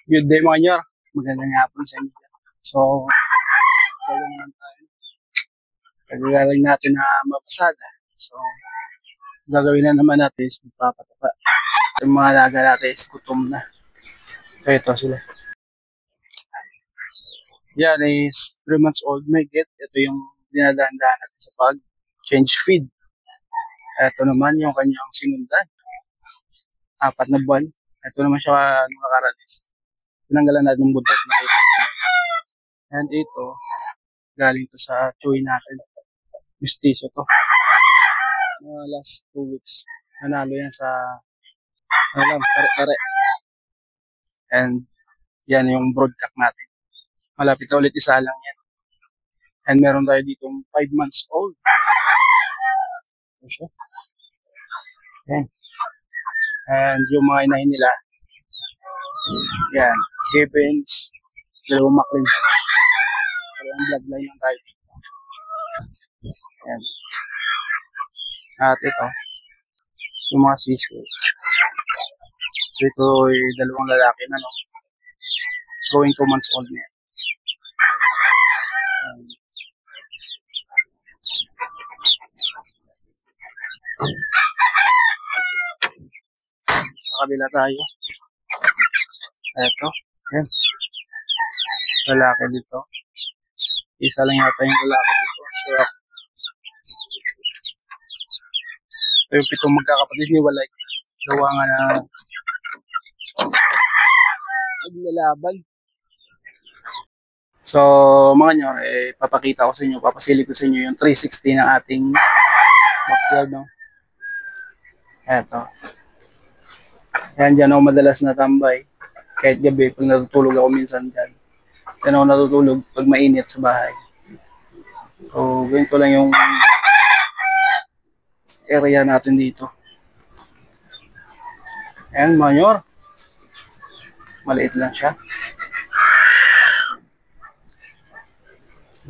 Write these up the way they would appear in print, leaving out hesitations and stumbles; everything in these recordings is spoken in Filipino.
Good day mga nyor. Magandang hapon sa inyo. So, gagawin naman tayo. Gagawin natin na mapasada. So, gagawin na naman natin is magpapatapa. Yung mga alaga natin is gutom na. So, ito sila. Yan is 3 months old may get. Ito yung dinadaan-daan natin sa pag-change feed. Ito naman yung kanyang sinundan. 4 na buwan. Ito naman siya nung nakaranis. Tinanggalan natin ng budot na ito. And ito, galing to sa chewy natin. Mistiso to. Last 2 weeks. Nanalo yan sa, kare-kare. And yan yung broadcock natin. Malapit na ulit isa lang yan. And meron tayo ditong 5 months old. Ito siya. Yan. And yung mga inahin nila, yan, Gibbons, dalawang Macklin. Dalawang bloodline lang tayo. Yan. At ito, yung mga sisyo. Ito ay dalawang lalaki na, no? Going 2 months old na yan. Sa kabila tayo. Ito, yan. Lalaki dito. Isa lang yata yung lalaki dito. So, ito yung 7 magkakapatid ni Walay. Gawa nga na naglalaban. So, mga nyor, papakita ko sa inyo, papasili ko sa inyo yung 360 ng ating backyard, no? Eto. Yan, dyan ako madalas natambay. Kahit gabi, pag natutulog ako minsan dyan. Yan ako natutulog pag mainit sa bahay. So, ganito lang yung area natin dito. Ayan, mga nyor. Maliit lang siya.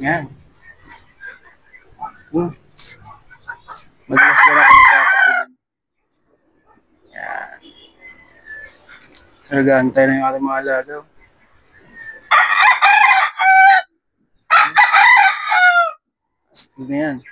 Yan. Madalas ko na ako nagkakatulog. Yan. Nagantay na yung ating mga alaga. Gusto na yan.